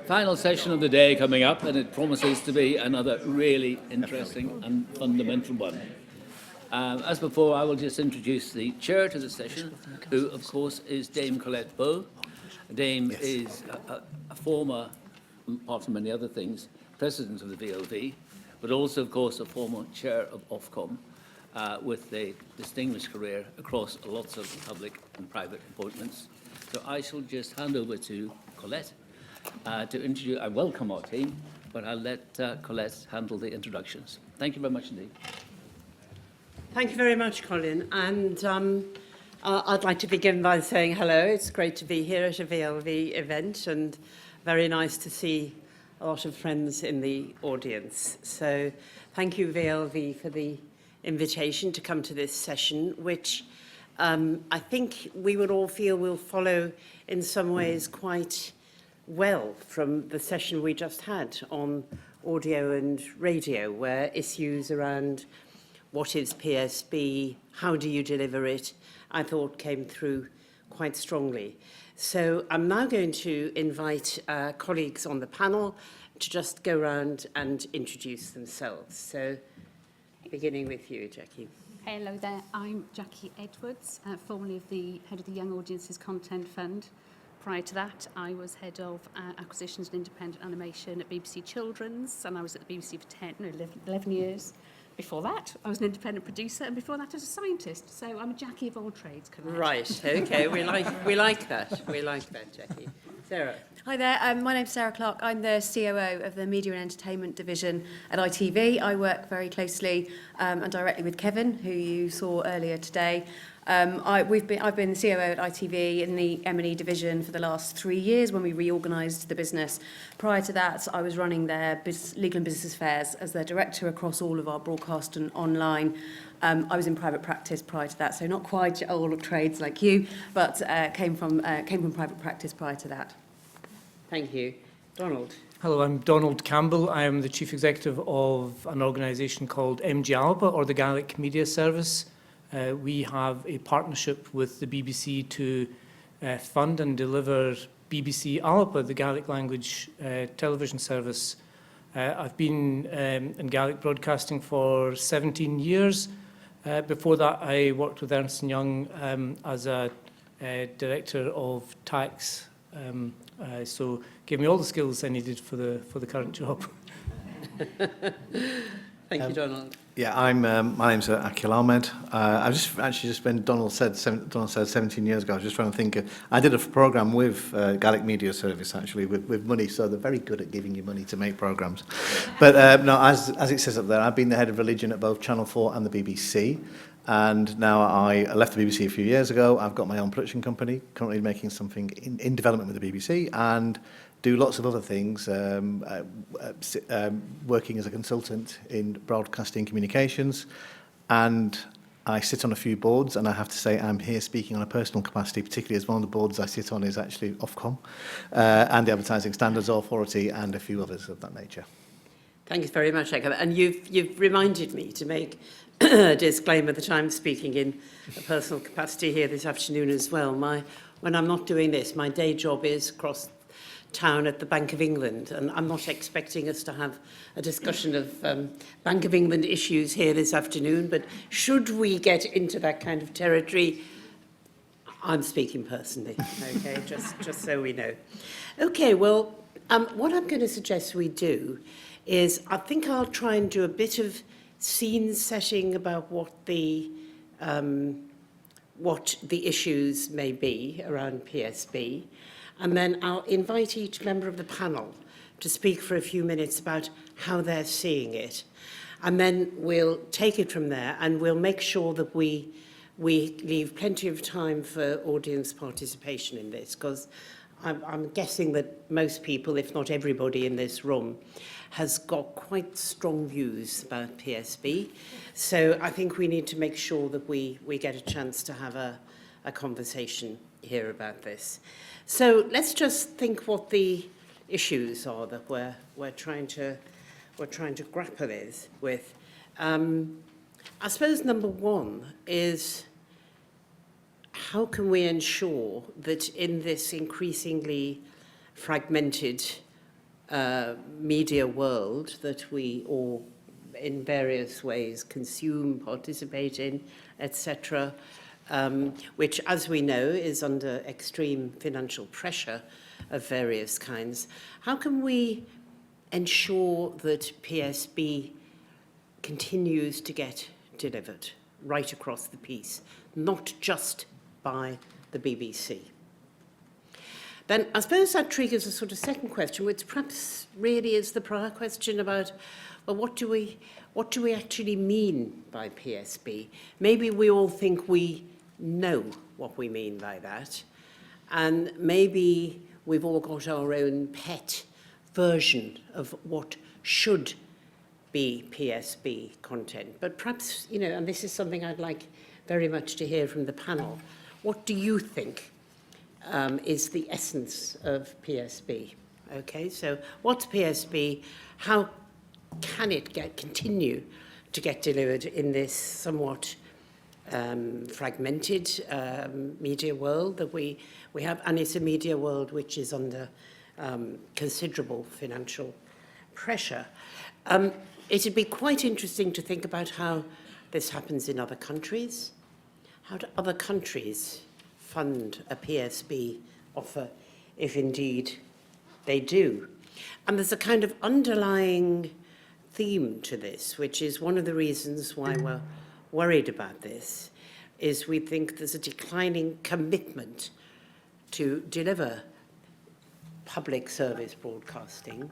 final session of the day coming up, and it promises to be another really interesting and fundamental one. As before, I will just introduce the chair to the session, who, of course, is Dame Colette Bowe. Dame is a former, apart from many other things, president of the VLV, but also, of course, a former chair of Ofcom, with a distinguished career across lots of public and private appointments. So I shall just hand over to Colette to introduce. I welcome our team, but I'll let Colette handle the introductions. Thank you very much indeed. Thank you very much, Colin. And I'd like to begin by saying hello. It's great to be here at a VLV event, and very nice to see a lot of friends in the audience. So thank you, VLV, for the invitation to come to this session, which I think we would all feel will follow in some ways quite well from the session we just had on audio and radio, where issues around what is PSB, how do you deliver it, I thought came through quite strongly. So I'm now going to invite colleagues on the panel to just go around and introduce themselves. So beginning with you, Jackie. Hello there, I'm Jackie Edwards, formerly of the head of the Young Audiences Content Fund. Prior to that, I was head of acquisitions and independent animation at BBC Children's, and I was at the BBC for 11 years. Before that, I was an independent producer, and before that, I was a scientist. So I'm a Jackie of all trades. Right, okay, we like that. We like that, Jackie. Sarah. Hi there, my name's Sarah Clarke. I'm the COO of the Media and Entertainment Division at ITV. I work very closely and directly with Kevin, who you saw earlier today. I've been the COO at ITV in the M&E division for the last 3 years when we reorganised the business. Prior to that, I was running their legal and business affairs as their director across all of our broadcast and online. I was in private practice prior to that, so not quite all of trades like you, but came from private practice prior to that. Thank you. Donald. Hello, I'm Donald Campbell. I am the Chief Executive of an organisation called MG Alba, or the Gaelic Media Service. We have a partnership with the BBC to fund and deliver BBC Alba, the Gaelic language television service. I've been in Gaelic broadcasting for 17 years. Before that, I worked with Ernst & Young as a director of tax. So gave me all the skills I needed for the current job. Thank you, Donald. Yeah, my name's Aaqil Ahmed. I've just when Donald said 17 years ago, I was just trying to think. I did a programme with Gaelic Media Service, actually, with money, so they're very good at giving you money to make programmes. But no, as it says up there, I've been the head of religion at both Channel 4 and the BBC. And now I left the BBC a few years ago. I've got my own production company, currently making something in development with the BBC, and do lots of other things, working as a consultant in broadcasting communications. And I sit on a few boards, and I have to say I'm here speaking on a personal capacity, particularly as one of the boards I sit on is actually Ofcom, and the Advertising Standards Authority, and a few others of that nature. Thank you very much, Jacob. And you've reminded me to make a disclaimer that I'm speaking in a personal capacity here this afternoon as well. When I'm not doing this, my day job is across town at the Bank of England, and I'm not expecting us to have a discussion of Bank of England issues here this afternoon, but should we get into that kind of territory, I'm speaking personally, okay, just so we know. Okay, well, what I'm going to suggest we do is I think I'll try and do a bit of scene setting about what the issues may be around PSB. And then I'll invite each member of the panel to speak for a few minutes about how they're seeing it. And then we'll take it from there, and we'll make sure that we leave plenty of time for audience participation in this, because I'm guessing that most people, if not everybody in this room, has got quite strong views about PSB. So I think we need to make sure that we get a chance to have a conversation here about this. So let's just think what the issues are that we're trying to grapple with. I suppose number one is, how can we ensure that in this increasingly fragmented media world that we all in various ways consume, participate in, etc., which, as we know, is under extreme financial pressure of various kinds. How can we ensure that PSB continues to get delivered right across the piece, not just by the BBC? Then I suppose that triggers a sort of second question, which perhaps really is the prior question about, well, what do we actually mean by PSB? Maybe we all think we know what we mean by that, and maybe we've all got our own pet version of what should be PSB content. But perhaps, you know, and this is something I'd like very much to hear from the panel, what do you think is the essence of PSB? Okay, so what's PSB? How can it continue to get delivered in this somewhat fragmented media world that we have? And it's a media world which is under considerable financial pressure. It'd be quite interesting to think about how this happens in other countries. How do other countries fund a PSB offer, if indeed they do? And there's a kind of underlying theme to this, which is one of the reasons why we're worried about this, is we think there's a declining commitment to deliver public service broadcasting.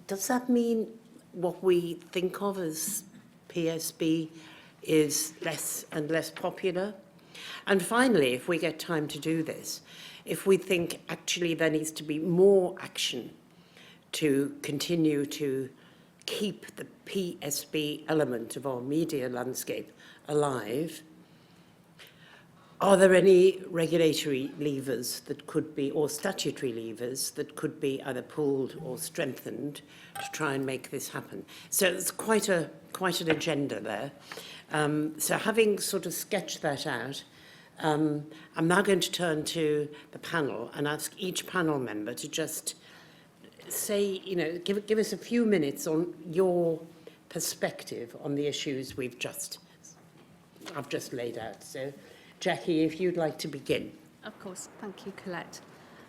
Does that mean what we think of as PSB is less and less popular? And finally, if we get time to do this, if we think actually there needs to be more action to continue to keep the PSB element of our media landscape alive, are there any regulatory levers that could be, or statutory levers that could be either pulled or strengthened to try and make this happen? So it's quite an agenda there. So having sort of sketched that out, I'm now going to turn to the panel and ask each panel member to just say, you know, give us a few minutes on your perspective on the issues I've just laid out. So, Jackie, if you'd like to begin. Of course. Thank you, Colette.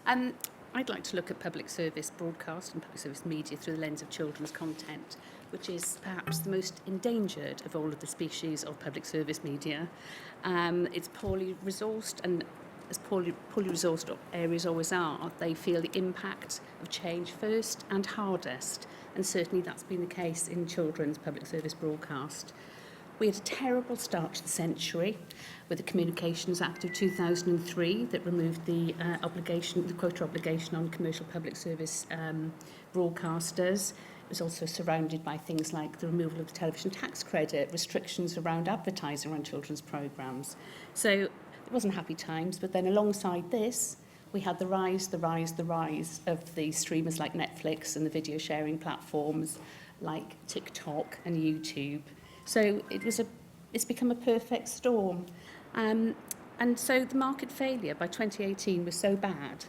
I'd like to look at public service broadcast and public service media through the lens of children's content, which is perhaps the most endangered of all of the species of public service media. It's poorly resourced, and as poorly resourced areas always are, they feel the impact of change first and hardest, and certainly that's been the case in children's public service broadcast. We had a terrible start to the century with the Communications Act of 2003 that removed the quota obligation on commercial public service broadcasters. It was also surrounded by things like the removal of the television tax credit, restrictions around advertising on children's programmes. So it wasn't happy times, but then alongside this, we had the rise of the streamers like Netflix and the video sharing platforms like TikTok and YouTube. So it's become a perfect storm. And so the market failure by 2018 was so bad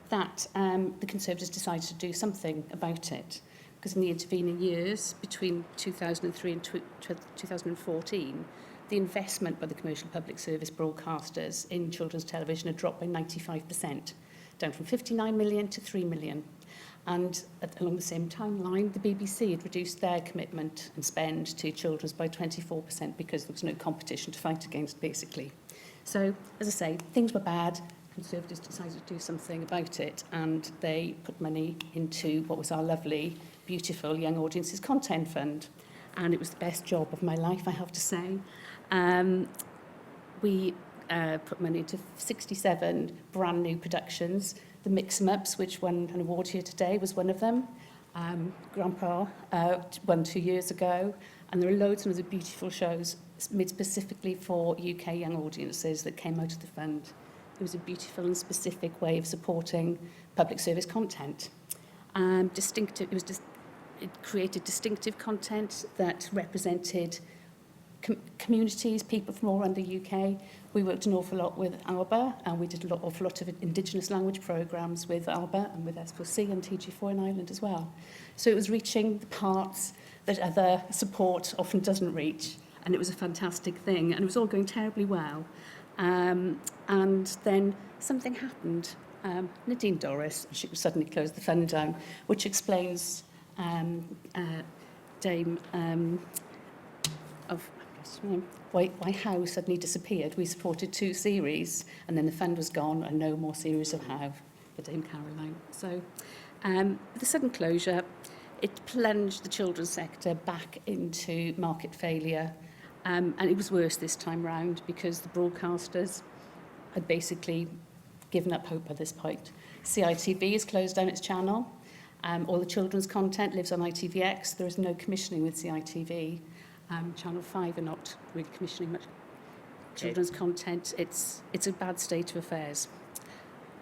that the Conservatives decided to do something about it. Because in the intervening years, between 2003 and 2014, the investment by the commercial public service broadcasters in children's television had dropped by 95%, down from 59 million to 3 million. And along the same timeline, the BBC had reduced their commitment and spend to children's by 24% because there was no competition to fight against, basically. So, as I say, things were bad. Conservatives decided to do something about it, and they put money into what was our lovely, beautiful Young Audiences Content Fund. And it was the best job of my life, I have to say. We put money into 67 brand new productions. The Mix-em-Ups, which won an award here today, was one of them. Grandpa won 2 years ago. And there are loads of other beautiful shows made specifically for UK young audiences that came out of the fund. It was a beautiful and specific way of supporting public service content. It created distinctive content that represented communities, people from all around the UK. We worked an awful lot with Alba, and we did an awful lot of Indigenous language programmes with Alba and with S4C and TG4 in Ireland as well. So it was reaching the parts that other support often doesn't reach, and it was a fantastic thing, and it was all going terribly well. And then something happened. Nadine Dorris, she suddenly closed the fund down, which explains Dame of why How suddenly disappeared. We supported 2 series, and then the fund was gone, and no more series of How for Dame Caroline. So the sudden closure, it plunged the children's sector back into market failure, and it was worse this time round because the broadcasters had basically given up hope at this point. CITV has closed down its channel. All the children's content lives on ITVX. There is no commissioning with CITV. Channel 5 are not really commissioning much children's content. It's a bad state of affairs.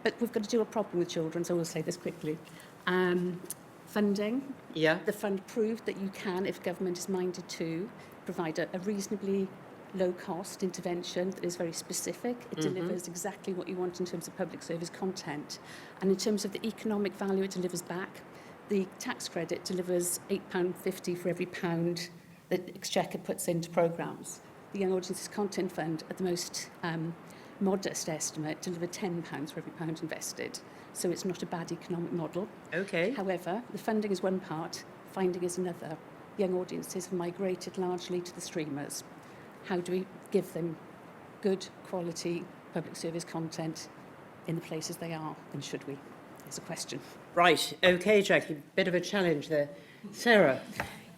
But we've got to do a problem with children, so I will say this quickly. Funding. Yeah. The fund proved that you can, if government is minded to, provide a reasonably low-cost intervention that is very specific. It delivers exactly what you want in terms of public service content. And in terms of the economic value it delivers back, the tax credit delivers £8.50 for every pound that Exchequer puts into programmes. The Young Audiences Content Fund, at the most modest estimate, delivered £10 for every pound invested. So it's not a bad economic model. Okay. However, the funding is one part, finding is another. Young audiences have migrated largely to the streamers. How do we give them good quality public service content in the places they are, and should we? Is a question. Right. Okay, Jackie. Bit of a challenge there. Sarah.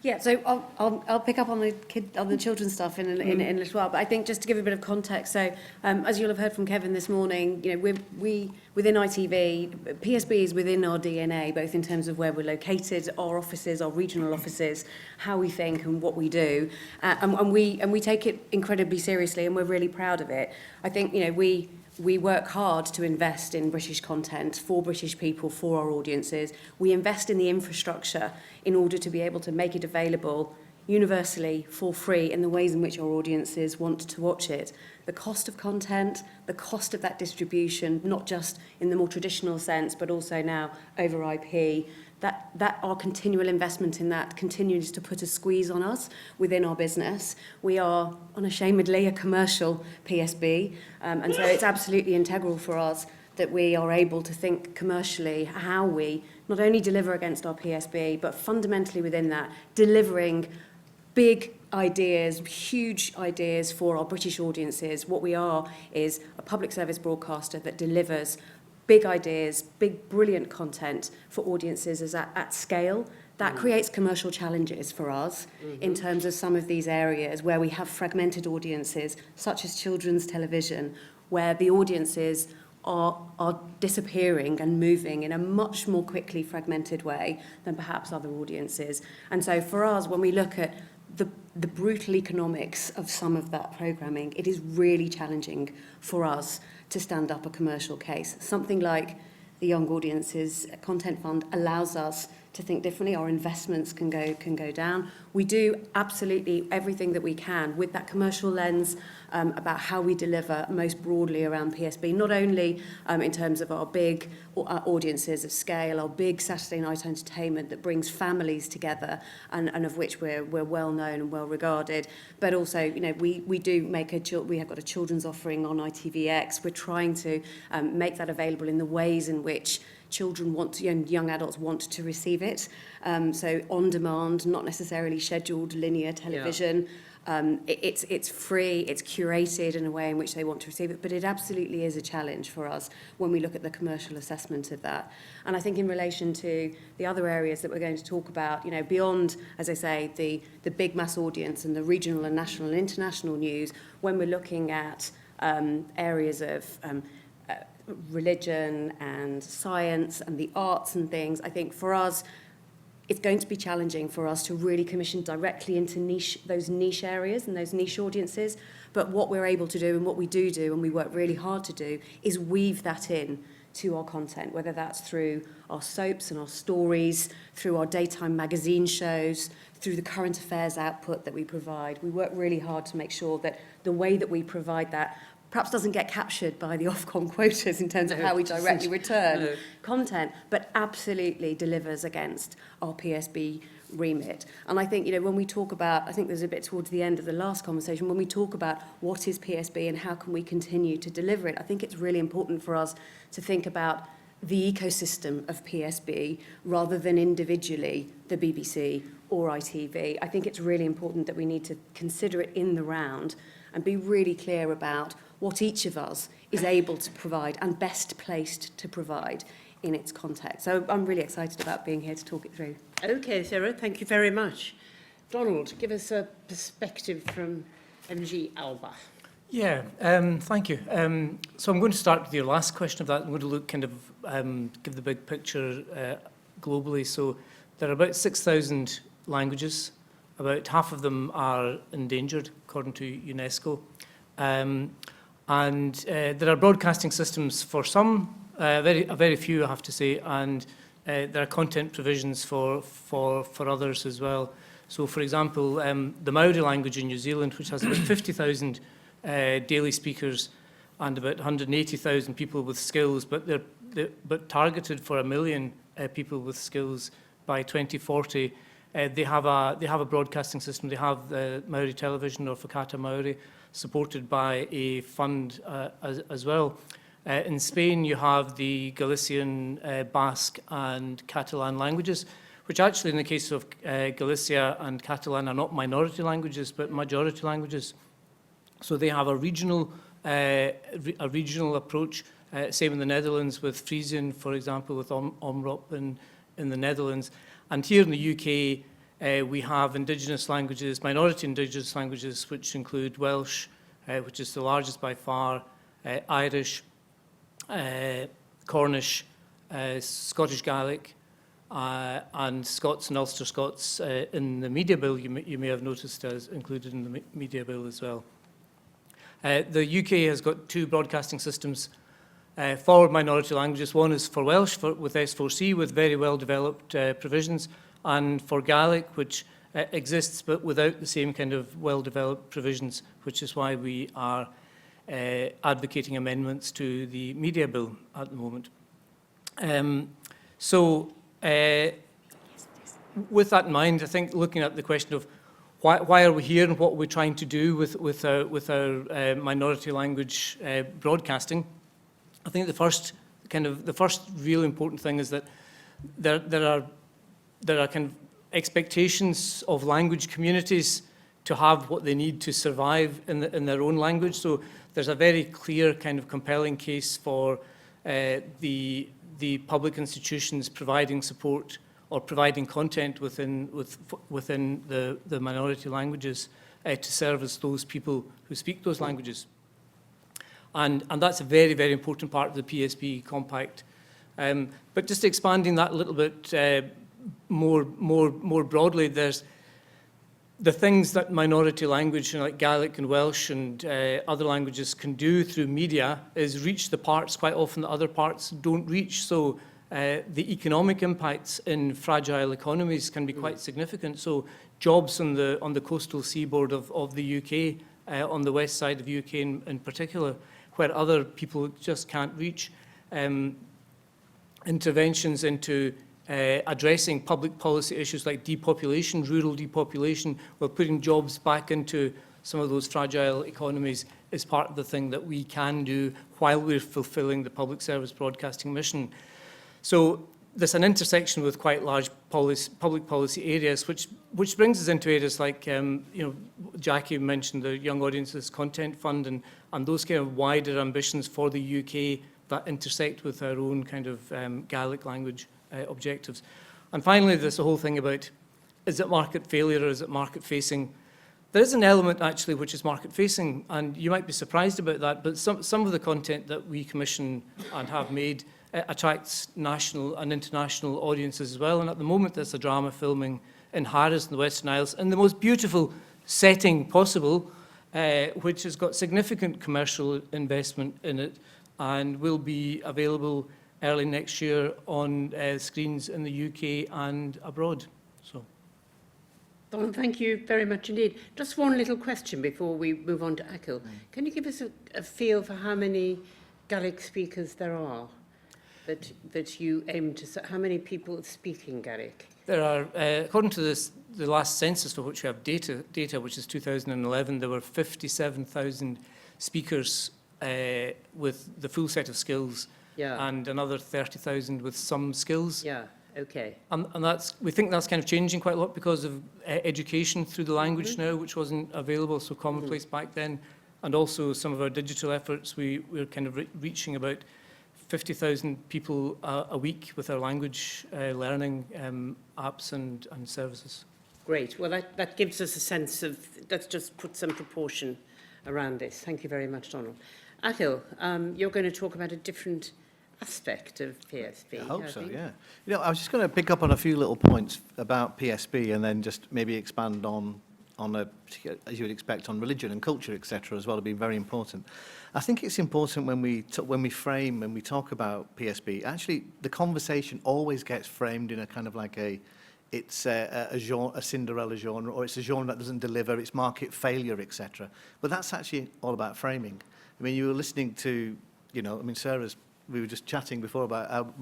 Yeah, so I'll pick up on the children's stuff in a little while, but I think just to give a bit of context, so as you'll have heard from Kevin this morning, you know, we within ITV, PSB is within our DNA, both in terms of where we're located, our offices, our regional offices, how we think and what we do, and we take it incredibly seriously, and we're really proud of it. I think, you know, we work hard to invest in British content for British people, for our audiences. We invest in the infrastructure in order to be able to make it available universally for free in the ways in which our audiences want to watch it. The cost of content, the cost of that distribution, not just in the more traditional sense, but also now over IP, that our continual investment in that continues to put a squeeze on us within our business. We are unashamedly a commercial PSB, and so it's absolutely integral for us that we are able to think commercially how we not only deliver against our PSB, but fundamentally within that, delivering big ideas, huge ideas for our British audiences. What we are is a public service broadcaster that delivers big ideas, big, brilliant content for audiences at scale. That creates commercial challenges for us in terms of some of these areas where we have fragmented audiences, such as children's television, where the audiences are disappearing and moving in a much more quickly fragmented way than perhaps other audiences. And so for us, when we look at the brutal economics of some of that programming, it is really challenging for us to stand up a commercial case. Something like the Young Audiences Content Fund allows us to think differently. Our investments can go down. We do absolutely everything that we can with that commercial lens about how we deliver most broadly around PSB, not only in terms of our big audiences of scale, our big Saturday night entertainment that brings families together and of which we're well known and well regarded, but also, you know, we do make we have got a children's offering on ITVX. We're trying to make that available in the ways in which children want to, young adults want to receive it. So on demand, not necessarily scheduled linear television. Yeah. It's free, it's curated in a way in which they want to receive it, but it absolutely is a challenge for us when we look at the commercial assessment of that. And I think in relation to the other areas that we're going to talk about, you know, beyond, as I say, the big mass audience and the regional and national and international news, when we're looking at areas of religion and science and the arts and things, I think for us, it's going to be challenging for us to really commission directly into those niche areas and those niche audiences. But what we're able to do and what we do and we work really hard to do is weave that in to our content, whether that's through our soaps and our stories, through our daytime magazine shows, through the current affairs output that we provide. We work really hard to make sure that the way that we provide that perhaps doesn't get captured by the Ofcom quotas in terms of how we directly return content, but absolutely delivers against our PSB remit. And I think, when we talk about, I think there's a bit towards the end of the last conversation, when we talk about what is PSB and how can we continue to deliver it, I think it's really important for us to think about the ecosystem of PSB rather than individually the BBC or ITV. I think it's really important that we need to consider it in the round and be really clear about what each of us is able to provide and best placed to provide in its context. So I'm really excited about being here to talk it through. Okay, Sarah, thank you very much. Donald, give us a perspective from MG Alba. Yeah, thank you. So I'm going to start with your last question of that. I'm going to look give the big picture globally. So there are about 6,000 languages. About half of them are endangered, according to UNESCO. And there are broadcasting systems for some, a very few, I have to say, and there are content provisions for others as well. So, for example, the Maori language in New Zealand, which has about 50,000 daily speakers and about 180,000 people with skills, but but targeted for 1 million people with skills by 2040. They have a broadcasting system. They have the Maori Television, or Whakata Maori, supported by a fund as well. In Spain, you have the Galician, Basque and Catalan languages, which actually in the case of Galicia and Catalan are not minority languages, but majority languages. So they have a regional approach. Same in the Netherlands with Frisian, for example, with Omroep in the Netherlands. And here in the UK, we have indigenous languages, minority indigenous languages, which include Welsh, which is the largest by far, Irish, Cornish, Scottish Gaelic, and Scots and Ulster Scots in the media bill, you may have noticed as included in the media bill as well. The UK has got 2 broadcasting systems for minority languages. One is for Welsh with S4C with very well developed provisions, and for Gaelic, which exists but without the same kind of well developed provisions, which is why we are advocating amendments to the media bill at the moment. With that in mind, I think looking at the question of why are we here and what are we trying to do with our minority language broadcasting, I think the first real important thing is that there are kind of expectations of language communities to have what they need to survive in their own language. So there's a very clear kind of compelling case for the public institutions providing support or providing content within the minority languages to serve as those people who speak those languages. And that's a very, very important part of the PSB Compact. But just expanding that a little bit more broadly, there's the things that minority language, like Gaelic and Welsh and other languages can do through media is reach the parts quite often that other parts don't reach. So the economic impacts in fragile economies can be quite significant. So jobs on the coastal seaboard of the UK, on the west side of the UK in particular, where other people just can't reach, interventions into addressing public policy issues like depopulation, rural depopulation, while putting jobs back into some of those fragile economies is part of the thing that we can do while we're fulfilling the public service broadcasting mission. So there's an intersection with quite large public policy areas, which brings us into areas like, Jackie mentioned the Young Audiences Content Fund and those kind of wider ambitions for the UK that intersect with our own kind of Gaelic language objectives. And finally, there's the whole thing about, is it market failure or is it market facing? There is an element actually which is market facing, and you might be surprised about that, but some of the content that we commission and have made attracts national and international audiences as well. And at the moment, there's a drama filming in Harris in the Western Isles in the most beautiful setting possible, which has got significant commercial investment in it and will be available early next year on screens in the UK and abroad. So, Donald, thank you very much indeed. Just one little question before we move on to Aaqil. Can you give us a feel for how many Gaelic speakers there are that you aim to... How many people speak in Gaelic? there are, according to the last census for which we have data, which is 2011, there were 57,000 speakers with the full set of skills, and another 30,000 with some skills. Yeah, okay. And we think that's kind of changing quite a lot because of education through the language now, which wasn't available, so commonplace back then. And also some of our digital efforts, we're kind of reaching about 50,000 people a week with our language learning apps and services. Great. Well, that gives us a sense of, let's just put some proportion around this. Thank you very much, Donald. Aaqil, you're going to talk about a different aspect of PSB. I hope so, yeah. You know, I was just going to pick up on a few little points about PSB and then just maybe expand on a, as you would expect, on religion and culture, etc., as well, to be very important. I think it's important when we talk about PSB, actually the conversation always gets framed in a kind of like it's a genre, a Cinderella genre, or it's a genre that doesn't deliver, it's market failure, etc. But that's actually all about framing. I mean, you were listening to, you know, I mean, we were just chatting before about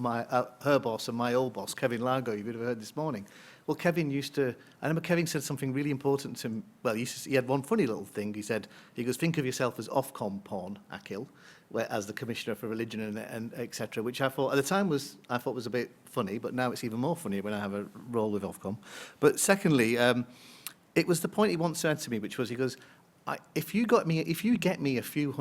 her boss and my old boss, Kevin Largo, you would have heard this morning. Well, Kevin I remember Kevin said something really important to me. Well, he had one funny little thing. He goes, think of yourself as Ofcom porn, Aaqil, as the Commissioner for Religion and etc., which I thought, at the time was a bit funny, but now it's even more funny when I have a role with Ofcom. But secondly, it was the point he once said to me, which was, he goes, if you get me a few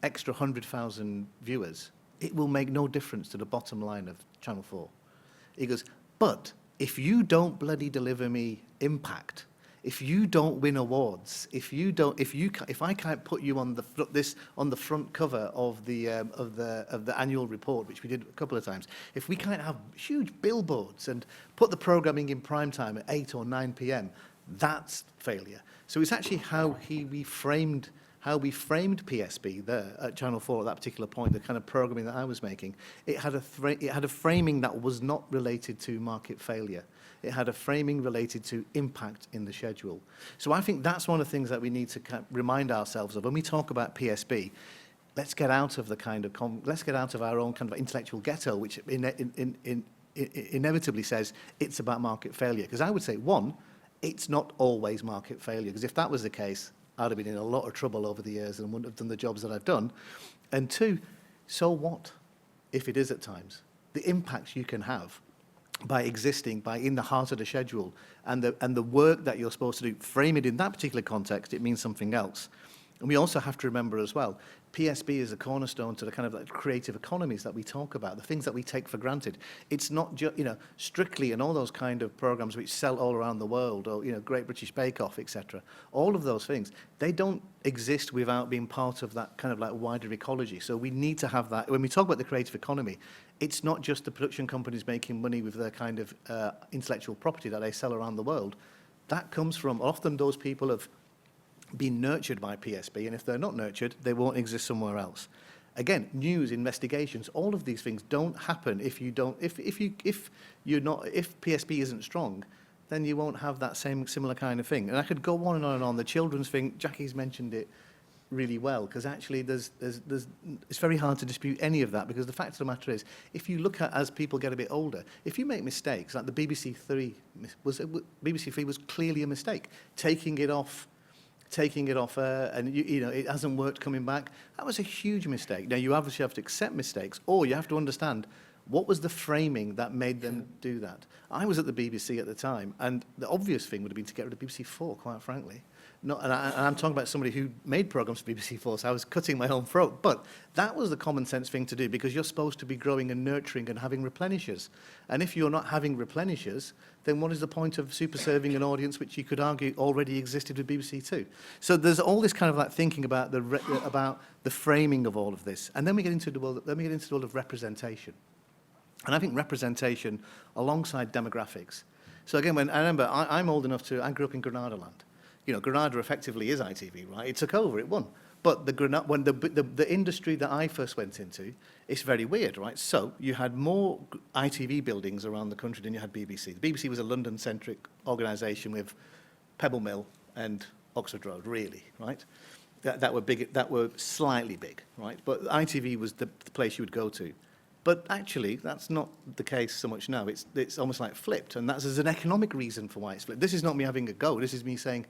extra 100,000 viewers, it will make no difference to the bottom line of Channel 4. He goes, but if you don't bloody deliver me impact, if you don't win awards, if I can't put you on the front cover of the annual report, which we did a couple of times, if we can't have huge billboards and put the programming in prime time at 8 or 9 p.m, that's failure. So it's actually how we framed PSB there at Channel 4 at that particular point, the kind of programming that I was making. It had a framing that was not related to market failure. It had a framing related to impact in the schedule. So I think that's one of the things that we need to kind of remind ourselves of when we talk about PSB. Let's get out of our own kind of intellectual ghetto, which inevitably says it's about market failure. Because I would say, one, it's not always market failure. Because if that was the case, I'd have been in a lot of trouble over the years and wouldn't have done the jobs that I've done. And two, so what if it is at times? The impacts you can have by existing, by in the heart of the schedule, and the work that you're supposed to do, frame it in that particular context, it means something else. And we also have to remember as well, PSB is a cornerstone to the kind of like creative economies that we talk about, the things that we take for granted. It's not just, Strictly and all those kind of programs which sell all around the world, or, Great British Bake Off, etc. All of those things, they don't exist without being part of that kind of like wider ecology. So we need to have that. When we talk about the creative economy, it's not just the production companies making money with their kind of intellectual property that they sell around the world. That comes from, often those people have been nurtured by PSB, and if they're not nurtured, they won't exist somewhere else. Again, news, investigations, all of these things don't happen if PSB isn't strong, then you won't have that similar kind of thing. And I could go on and on and on. The children's thing, Jackie's mentioned it really well, because actually it's very hard to dispute any of that, because the fact of the matter is, if you look at, as people get a bit older, if you make mistakes, like the BBC Three was clearly a mistake, taking it off and it hasn't worked coming back. That was a huge mistake. Now, you obviously have to accept mistakes, or you have to understand what was the framing that made them do that. I was at the BBC at the time, and the obvious thing would have been to get rid of BBC 4, quite frankly. And I'm talking about somebody who made programmes for BBC 4, so I was cutting my own throat. But that was the common sense thing to do, because you're supposed to be growing and nurturing and having replenishers. And if you're not having replenishers, then what is the point of super serving an audience which you could argue already existed with BBC 2? So there's all this kind of like thinking about the framing of all of this. And then we get into the world of representation. And I think representation alongside demographics. So again, when I remember, I'm old enough I grew up in Granada land. You know, Granada effectively is ITV, right? It took over, it won. But when the industry that I first went into, it's very weird, right? So you had more ITV buildings around the country than you had BBC. The BBC was a London-centric organisation with Pebble Mill and Oxford Road, really, right? That were big, that were slightly big, right? But ITV was the place you would go to. But actually, that's not the case so much now. It's almost like flipped, and there's an economic reason for why it's flipped. This is not me having a go. This is me saying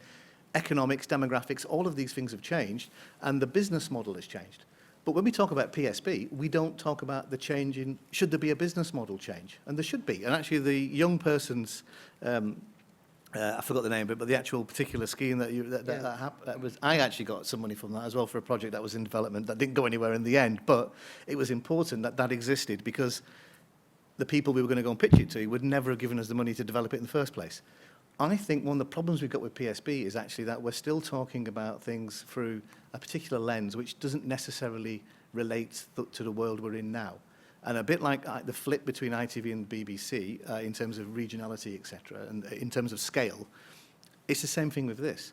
economics, demographics, all of these things have changed, and the business model has changed. But when we talk about PSB, we don't talk about the change in, should there be a business model change? And there should be. And actually, the young person's, I forgot the name, but the actual particular scheme that was, I actually got some money from that as well for a project that was in development that didn't go anywhere in the end. But it was important that that existed because the people we were going to go and pitch it to would never have given us the money to develop it in the first place. I think one of the problems we've got with PSB is actually that we're still talking about things through a particular lens which doesn't necessarily relate to the world we're in now. And a bit like the flip between ITV and the BBC in terms of regionality, etc., and in terms of scale, it's the same thing with this.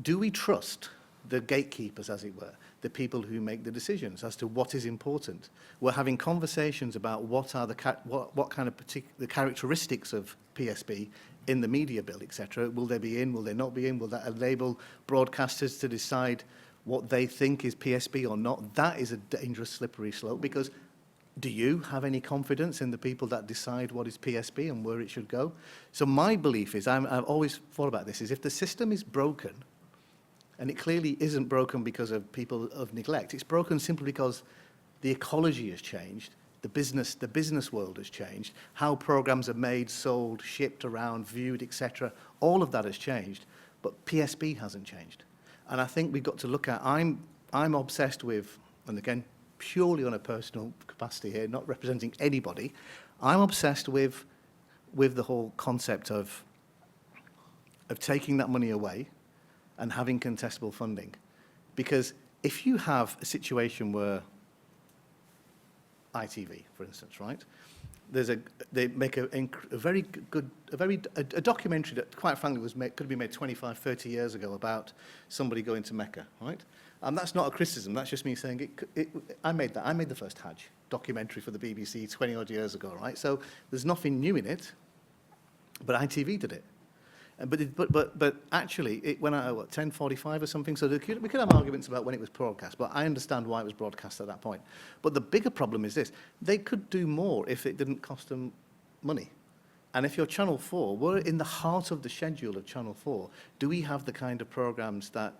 Do we trust the gatekeepers, as it were, the people who make the decisions as to what is important? We're having conversations about what are what kind of the characteristics of PSB in the media bill, etc. Will they be in? Will they not be in? Will that enable broadcasters to decide what they think is PSB or not? That is a dangerous, slippery slope, because do you have any confidence in the people that decide what is PSB and where it should go? So my belief is, I've always thought about this, is if the system is broken, and it clearly isn't broken because of people of neglect, it's broken simply because the ecology has changed, the business world has changed, how programs are made, sold, shipped around, viewed, etc. All of that has changed, but PSB hasn't changed. And I think we've got to look at, I'm obsessed with, and again, purely on a personal capacity here, not representing anybody, I'm obsessed with the whole concept of taking that money away and having contestable funding. Because if you have a situation where ITV, for instance, right, they make a very good, a documentary that, quite frankly, could have been made 25, 30 years ago about somebody going to Mecca, right? And that's not a criticism, that's just me saying, I made the first Hajj documentary for the BBC 20 odd years ago, right? So there's nothing new in it, but ITV did it. But actually, it went out at 10:45 or something, so we could have arguments about when it was broadcast, but I understand why it was broadcast at that point. But the bigger problem is this: they could do more if it didn't cost them money. And if you're Channel 4, we're in the heart of the schedule of Channel 4. Do we have the kind of programmes that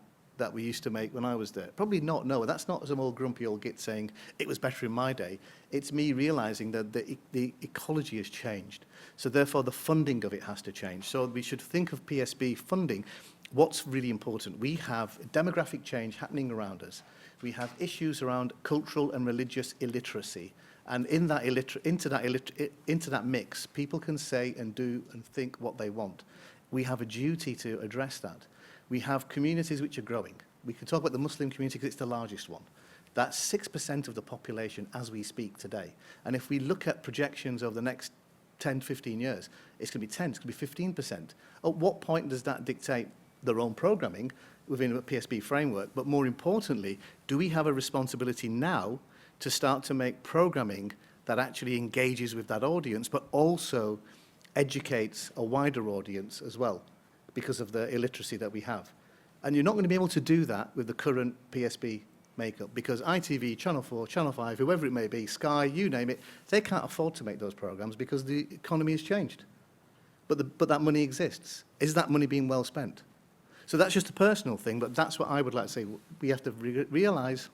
we used to make when I was there? Probably not, no. That's not some old grumpy old git saying, it was better in my day. It's me realising that the ecology has changed. So therefore, the funding of it has to change. So we should think of PSB funding. What's really important? We have demographic change happening around us. We have issues around cultural and religious illiteracy. And in that into that mix, people can say and do and think what they want. We have a duty to address that. We have communities which are growing. We can talk about the Muslim community because it's the largest one. That's 6% of the population as we speak today. And if we look at projections over the next 10, 15 years, it's going to be 10, it's going to be 15%. At what point does that dictate their own programming within a PSB framework? But more importantly, do we have a responsibility now to start to make programming that actually engages with that audience, but also educates a wider audience as well, because of the illiteracy that we have? And you're not going to be able to do that with the current PSB makeup, because ITV, Channel 4, Channel 5, whoever it may be, Sky, you name it, they can't afford to make those programmes because the economy has changed. But that money exists. Is that money being well spent? So that's just a personal thing, but that's what I would like to say. We have to realise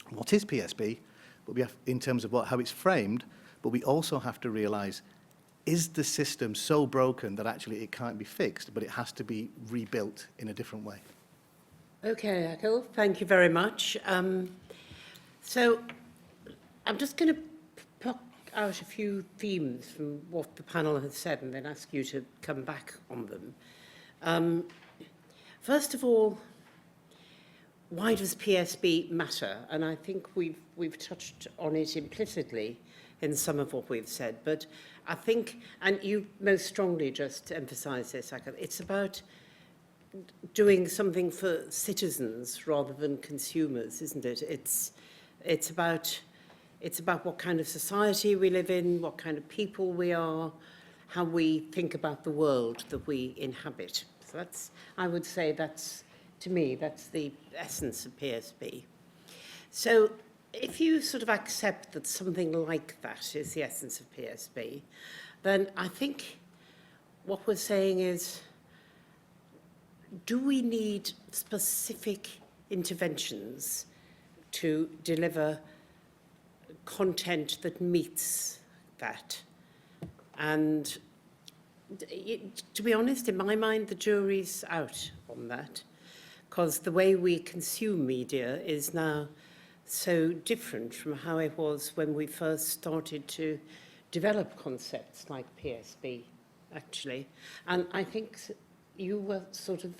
what is PSB, but we have, in terms of how it's framed, but we also have to realise, is the system so broken that actually it can't be fixed, but it has to be rebuilt in a different way? Okay, Aaqil, thank you very much. So I'm just going to pluck out a few themes from what the panel has said and then ask you to come back on them. First of all, why does PSB matter? And I think we've touched on it implicitly, in some of what we've said. But I think, and you most strongly just emphasise this, Aaqil, it's about doing something for citizens rather than consumers, isn't it? It's about what kind of society we live in, what kind of people we are, how we think about the world that we inhabit. So that's, I would say that's, to me, that's the essence of PSB. So if you sort of accept that something like that is the essence of PSB, then I think what we're saying is, do we need specific interventions to deliver content that meets that? And to be honest, in my mind, the jury's out on that, because the way we consume media is now so different from how it was when we first started to develop concepts like PSB, actually. And I think you were sort of,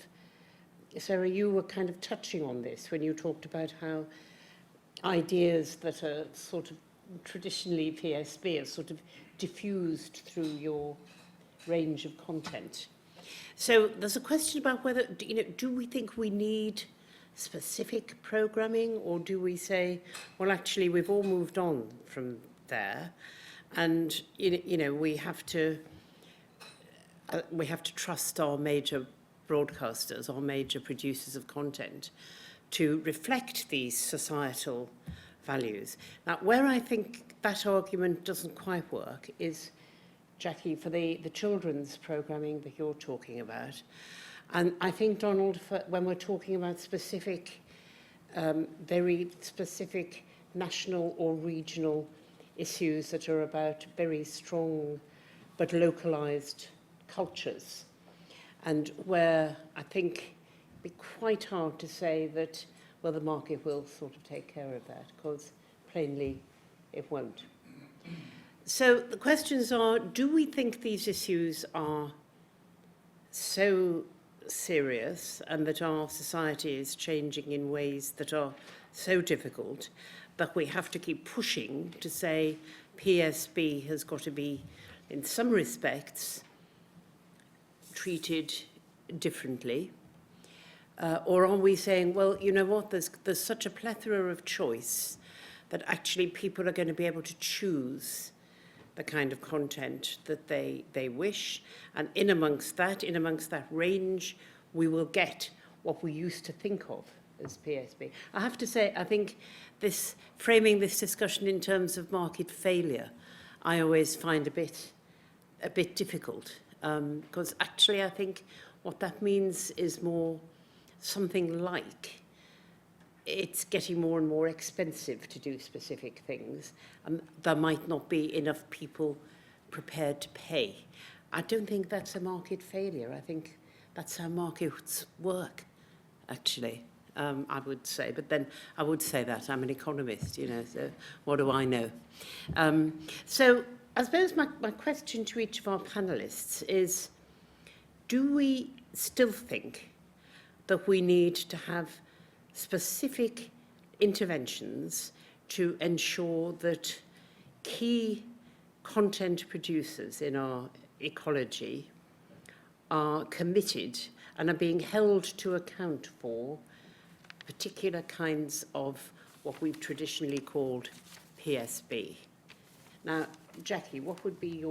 Sarah, you were kind of touching on this when you talked about how ideas that are sort of traditionally PSB are sort of diffused through your range of content. So there's a question about whether, do we think we need specific programming, or do we say, well, actually, we've all moved on from there, and we have to trust our major broadcasters, our major producers of content, to reflect these societal values. Now, where I think that argument doesn't quite work is, Jackie, for the children's programming that you're talking about. And I think, Donald, when we're talking about specific, very specific national or regional issues that are about very strong but localised cultures, and where I think it'd be quite hard to say that, well, the market will sort of take care of that, because plainly it won't. So the questions are, do we think these issues are so serious and that our society is changing in ways that are so difficult that we have to keep pushing to say PSB has got to be, in some respects, treated differently? Or are we saying, well, you know what, there's such a plethora of choice that actually people are going to be able to choose the kind of content that they wish, and in amongst that range, we will get what we used to think of as PSB. I have to say, I think framing this discussion in terms of market failure, I always find a bit difficult, because actually I think what that means is more something like it's getting more and more expensive to do specific things, and there might not be enough people prepared to pay. I don't think that's a market failure. I think that's how markets work, actually, I would say. But then I would say that I'm an economist, so what do I know? So I suppose my question to each of our panellists is, do we still think that we need to have specific interventions to ensure that key content producers in our ecology are committed and are being held to account for particular kinds of what we've traditionally called PSB? Now, Jackie, what would be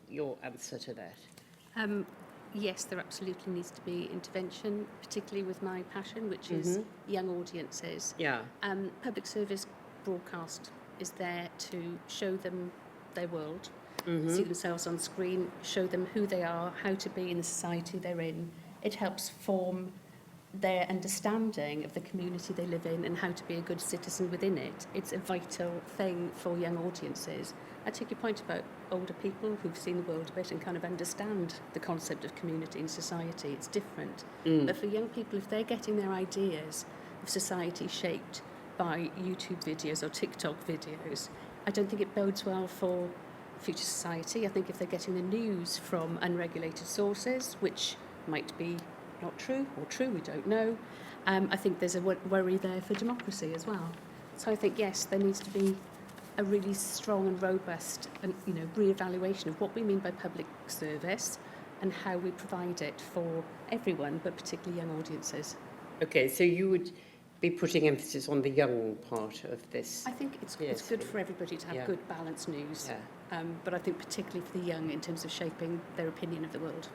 your answer to that? Yes, there absolutely needs to be intervention, particularly with my passion, which is young audiences. Yeah. Public service broadcast is there to show them their world, see themselves on screen, show them who they are, how to be in the society they're in. It helps form their understanding of the community they live in and how to be a good citizen within it. It's a vital thing for young audiences. I take your point about older people who've seen the world a bit and kind of understand the concept of community and society. It's different. But for young people, if they're getting their ideas of society shaped by YouTube videos or TikTok videos, I don't think it bodes well for future society. I think if they're getting the news from unregulated sources, which might be not true or true, we don't know, I think there's a worry there for democracy as well. So I think, yes, there needs to be a really strong and robust and, re-evaluation of what we mean by public service and how we provide it for everyone, but particularly young audiences. Okay, so you would be putting emphasis on the young part of this. I think it's Yes. good for everybody to have Yeah. good, balanced news, Yeah. but I think particularly for the young in terms of shaping their opinion of the world.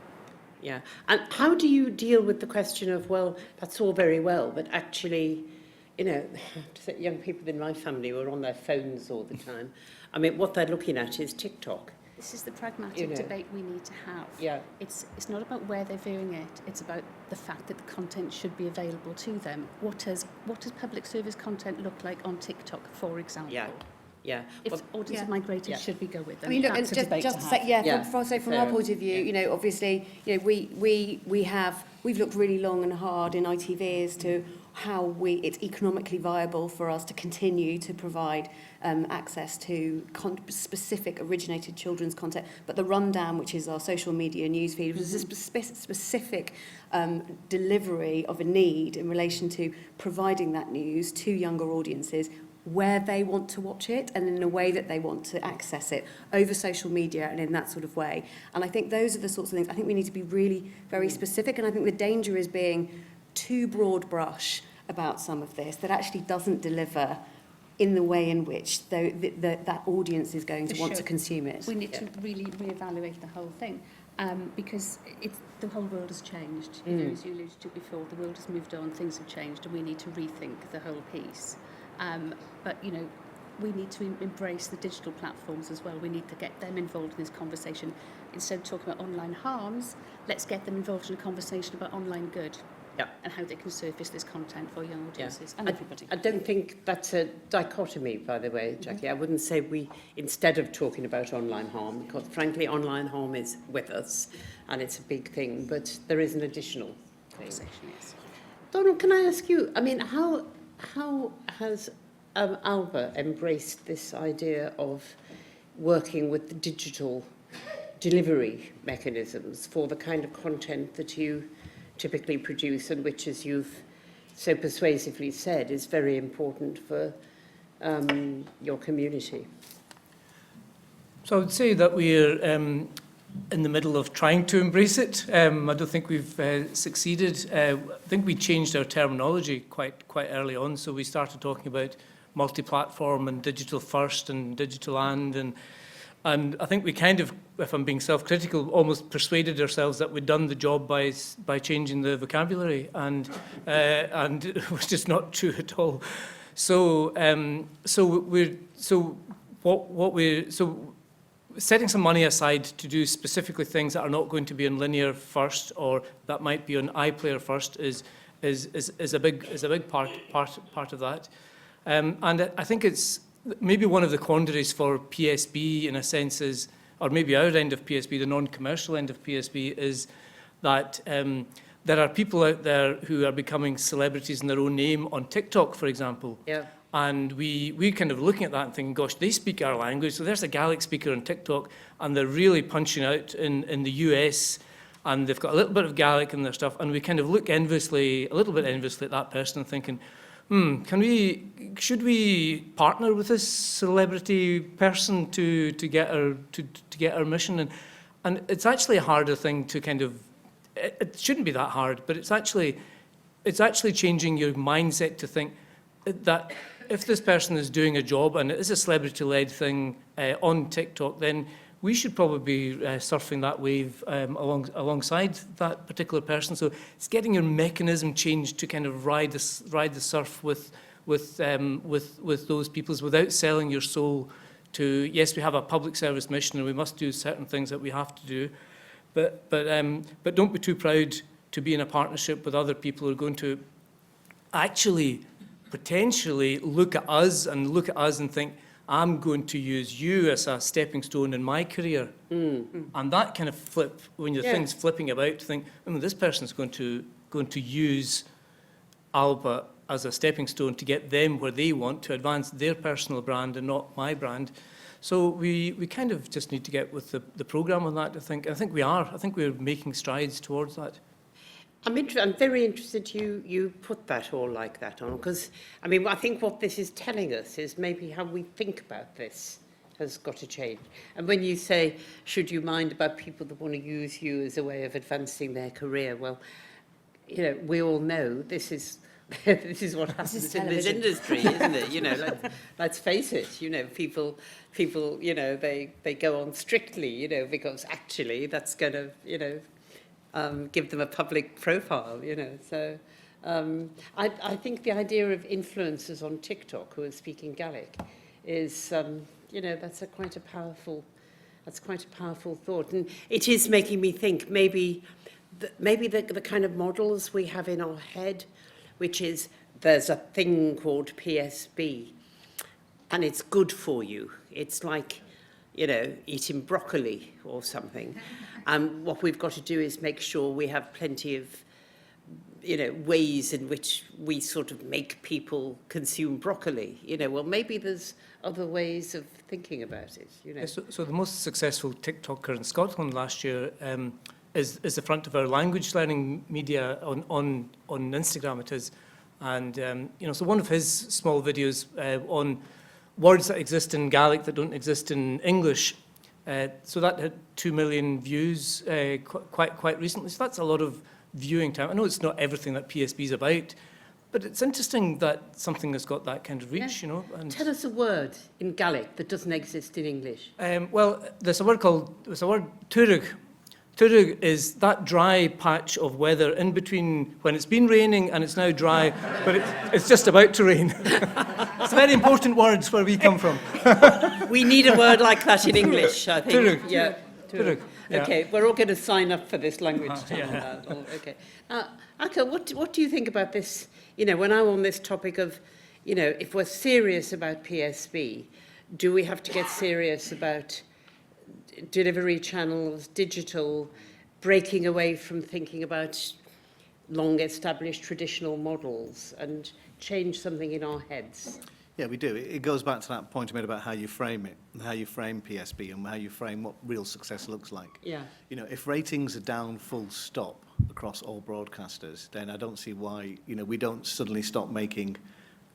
Yeah. And how do you deal with the question of, well, that's all very well, but actually, young people in my family were on their phones all the time. I mean, what they're looking at is TikTok. This is the pragmatic debate we need to have. Yeah. It's not about where they're viewing it, it's about the fact that the content should be available to them. What does public service content look like on TikTok, for example? Yeah. Yeah. If Well, audiences yeah. migrated, Yeah. should we go with them? I mean, look, and That's a debate just to to say, have. Yeah. from Fair. our point of view, obviously, we've looked really long and hard in ITV as to how it's economically viable for us to continue to provide access to specific originated children's content. But the rundown, which is our social media newsfeed, was a specific delivery of a need in relation to providing that news to younger audiences where they want to watch it and in a way that they want to access it over social media and in that sort of way. And I think those are the sorts of things I think we need to be really very specific, and I think the danger is being too broad brush about some of this that actually doesn't deliver in the way in which that audience is going to want to consume it. We need to really reevaluate the whole thing because the whole world has changed. As you alluded to before, the world has moved on, things have changed, and we need to rethink the whole piece. But we need to embrace the digital platforms as well. We need to get them involved in this conversation. Instead of talking about online harms, let's get them involved in a conversation about online good. Yeah. And how they can surface this content for young audiences and everybody. I don't think that's a dichotomy, by the way, Jackie. I wouldn't say instead of talking about online harm, because frankly, online harm is with us and it's a big thing, but there is an additional thing. Conversation, yes. Donald, can I ask you, I mean, how has Alba embraced this idea of working with the digital delivery mechanisms for the kind of content that you typically produce and which, as you've so persuasively said, is very important for your community? So I would say that we're in the middle of trying to embrace it. I don't think we've succeeded. I think we changed our terminology quite early on. So we started talking about multi-platform and digital first and digital and I think we kind of, if I'm being self-critical, almost persuaded ourselves that we'd done the job by changing the vocabulary, and it was just not true at all. So setting some money aside to do specifically things that are not going to be on linear first or that might be on iPlayer first is a big part of that, and I think it's. Maybe one of the quandaries for PSB, in a sense, is, or maybe our end of PSB, the non-commercial end of PSB, is that there are people out there who are becoming celebrities in their own name on TikTok, for example. Yeah. And we kind of looking at that and thinking, gosh, they speak our language. So there's a Gaelic speaker on TikTok, and they're really punching out in the US, and they've got a little bit of Gaelic in their stuff, and we kind of look a little bit enviously at that person and thinking, should we partner with this celebrity person to get our mission? And it's actually a harder thing to kind of. It shouldn't be that hard, but it's actually changing your mindset to think that if this person is doing a job and it is a celebrity-led thing on TikTok, then we should probably be surfing that wave alongside that particular person. So it's getting your mechanism changed to kind of ride the surf with those peoples without selling your soul to. Yes, we have a public service mission and we must do certain things that we have to do, but don't be too proud to be in a partnership with other people who are going to actually potentially look at us and think, I'm going to use you as a stepping stone in my career. And that kind of flip, when your thing's flipping about, to think, this person's going to use Alba as a stepping stone to get them where they want to advance their personal brand and not my brand. So we kind of just need to get with the programme on that, I think. I think we are. I think we're making strides towards that. I'm very interested you put that all like that on, because, I mean, I think what this is telling us is maybe how we think about this has got to change. And when you say, should you mind about people that want to use you as a way of advancing their career, well, you know, we all know this is this is what happens in this industry, isn't it? You know, let's face it, you know, people, you know, they go on strictly, you know, because actually that's going to, you know, give them a public profile, you know. So I think the idea of influencers on TikTok who are speaking Gaelic is, you know, that's quite a powerful thought. And it is making me think maybe the kind of models we have in our head, which is there's a thing called PSB, and it's good for you. It's like, you know, eating broccoli or something. And what we've got to do is make sure we have plenty of, you know, ways in which we sort of make people consume broccoli. You know, well, maybe there's other ways of thinking about it, you know. So the most successful TikToker in Scotland last year is the front of our language learning media on Instagram it is. And, you know, so one of his small videos on words that exist in Gaelic that don't exist in English, so that had 2 million views quite recently. So that's a lot of viewing time. I know it's not everything that PSB is about, but it's interesting that something has got that kind of reach, you know. And tell us a word in Gaelic that doesn't exist in English. Well, there's a word tuirg. Tuirg is that dry patch of weather in between when it's been raining and it's now dry, but it's just about to rain. It's very important words where we come from. We need a word like that in English, I think. Tuirg. Yeah. Tuirg. Yeah. Okay, we're all going to sign up for this language channel yeah. now. Okay. Aaqil, what do you think about this? You know, when I'm on this topic of, you know, if we're serious about PSB, do we have to get serious about delivery channels, digital, breaking away from thinking about long-established traditional models and change something in our heads? Yeah, we do. It goes back to that point I made about how you frame it, and how you frame PSB, and how you frame what real success looks like. Yeah. You know, if ratings are down full stop across all broadcasters, then I don't see why, you know, we don't suddenly stop making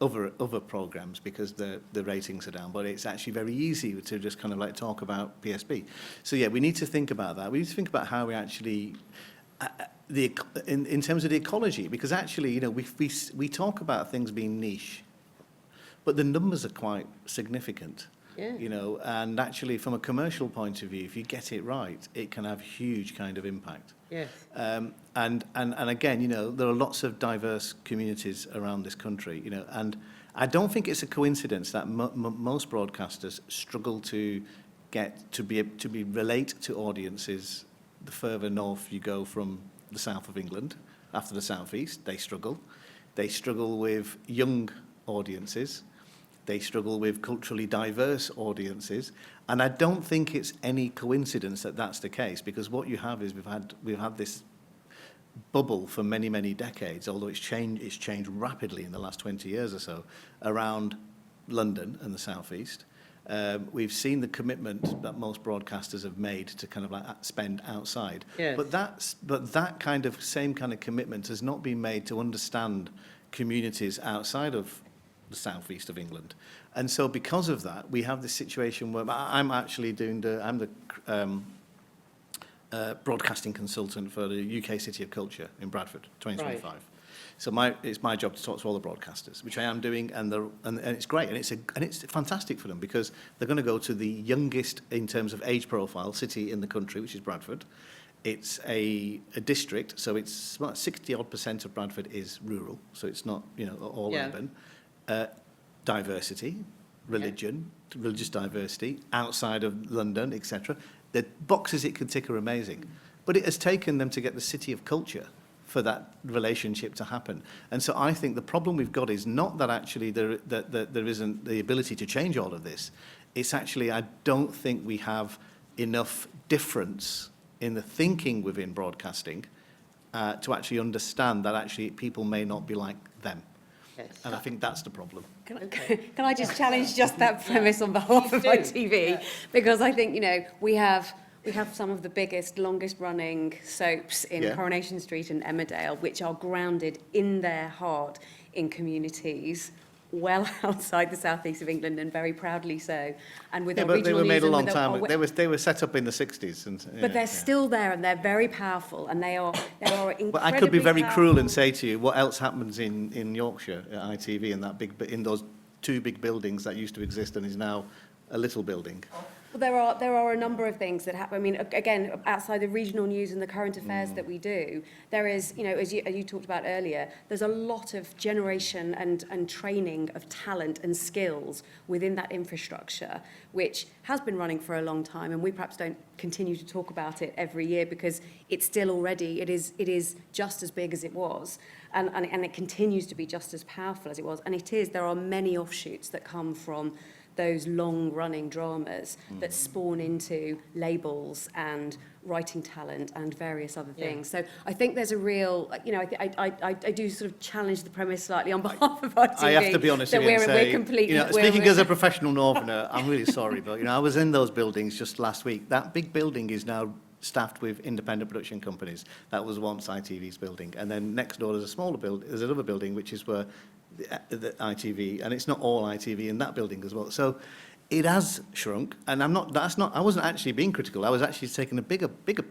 other programs because the ratings are down. But it's actually very easy to just kind of like talk about PSB. So yeah, we need to think about that. We need to think about how we actually in terms of the ecology, because actually, you know, we talk about things being niche, but the numbers are quite significant. Yeah. You know, and actually from a commercial point of view, if you get it right, it can have huge kind of impact. Yes. And again, you know, there are lots of diverse communities around this country, you know, and I don't think it's a coincidence that most broadcasters struggle to get to be relate to audiences the further north you go from the south of England. After the southeast, they struggle. They struggle with young audiences. They struggle with culturally diverse audiences, and I don't think it's any coincidence that that's the case, because what you have is we've had this bubble for many decades, although it's changed rapidly in the last 20 years or so around London and the southeast. We've seen the commitment that most broadcasters have made to kind of like spend outside, yes. but that kind of same kind of commitment has not been made to understand communities outside of the southeast of England. And so because of that, we have this situation where I'm actually I'm the broadcasting consultant for the UK City of Culture in Bradford, 2025. Right. So it's my job to talk to all the broadcasters, which I am doing, and it's great, and it's fantastic for them, because they're going to go to the youngest in terms of age profile city in the country, which is Bradford. It's a district, so it's about 60% of Bradford is rural, so it's not, you know, all urban. Diversity, religion, religious diversity, outside of London, etc. The boxes it can tick are amazing. But it has taken them to get the City of Culture for that relationship to happen. And so I think the problem we've got is not that actually there isn't the ability to change all of this. It's actually, I don't think we have enough difference in the thinking within broadcasting to actually understand that actually people may not be like them. Yes. And I think that's the problem. Can I just challenge just that premise on behalf of ITV? Yeah. Because I think, you know, we have We have some of the biggest, longest running soaps in Yeah. Coronation Street and Emmerdale, which are grounded in their heart in communities well outside the southeast of England, and very proudly so. And with Yeah, our but they regional were made news a and long with time. our, They were set up in the 60s. but they're still there, and they're very powerful, and they are incredibly But I could be very cruel powerful. and say to you, what else happens in Yorkshire at ITV in those two big buildings that used to exist and is now a little building? Well, there are a number of things that happen. I mean, again, outside the regional news and the current affairs that we do, there is, you know, as you talked about earlier, there's a lot of generation and training of talent and skills within that infrastructure, which has been running for a long time, and we perhaps don't continue to talk about it every year because it's still already, it is just as big as it was, and it continues to be just as powerful as it was, and there are many offshoots that come from those long-running dramas that spawn into labels and writing talent and various other things. So I think there's a real, you know, I do sort of challenge the premise slightly on behalf of our TV. I have to be honest that with you and say, we're completely... you know, speaking as a professional northerner, I'm really sorry, but, you know, I was in those buildings just last week. That big building is now staffed with independent production companies. That was once ITV's building. And then next door there's a smaller building, there's another building which is where the ITV, and it's not all ITV in that building as well. So it has shrunk, and I wasn't actually being critical. I was actually taking a bigger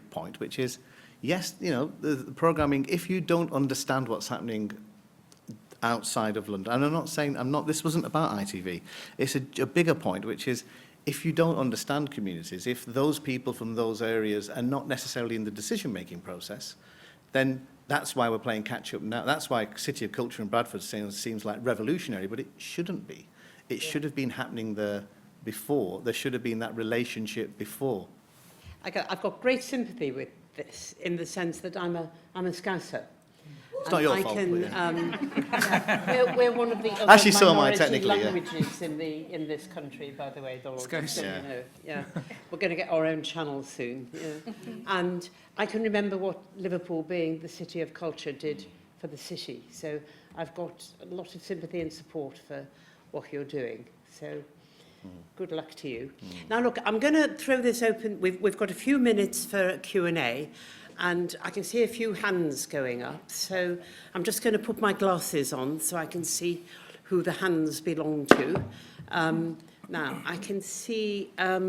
point, which is, yes, you know, the programming, if you don't understand what's happening outside of London, and this wasn't about ITV, it's a bigger point, which is, if you don't understand communities, if those people from those areas are not necessarily in the decision-making process, then that's why we're playing catch-up now. That's why City of Culture in Bradford seems like revolutionary, but it shouldn't be. It should have been happening there before. There should have been that relationship before. I've got great sympathy with this in the sense that I'm a Scouser. It's not your fault. But Yeah, we're one of the other Actually, so am I, minority technically, yeah. languages in this country, by the way, Donald. Scouts. just so Yeah. you know. Yeah. We're going to get our own channel soon. Yeah. And I can remember what Liverpool, being the city of culture, did for the city. So I've got a lot of sympathy and support for what you're doing. So good luck to you. Now, look, I'm going to throw this open. We've got a few minutes for Q&A. And I can see a few hands going up, so I'm just going to put my glasses on so I can see who the hands belong to. Now, I can see a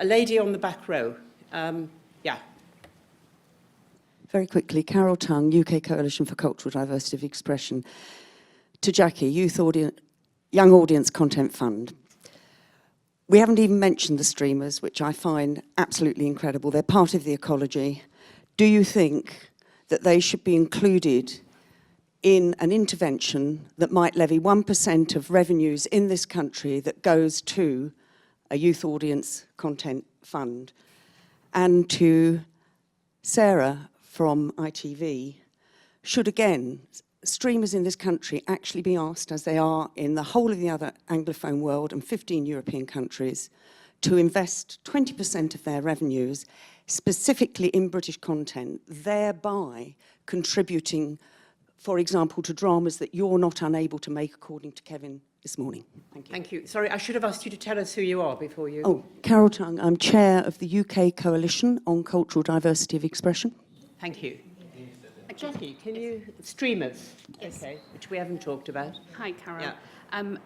lady on the back row. Yeah. Very quickly, Carol Tongue, UK Coalition for Cultural Diversity of Expression. To Jackie, Young Audience Content Fund. We haven't even mentioned the streamers, which I find absolutely incredible. They're part of the ecology. Do you think that they should be included in an intervention that might levy 1% of revenues in this country that goes to a youth audience content fund? And to Sarah from ITV, should again streamers in this country actually be asked, as they are in the whole of the other Anglophone world and 15 European countries, to invest 20% of their revenues specifically in British content, thereby contributing, for example, to dramas that you're not unable to make, according to Kevin this morning? Thank you. Thank you. Sorry, I should have asked you to tell us who you are before you... Oh, Carol Tongue. I'm chair of the UK Coalition on Cultural Diversity of Expression. Thank you. Jackie, can you... Streamers, yes. Okay, which we haven't talked about. Hi, Carol. Yeah.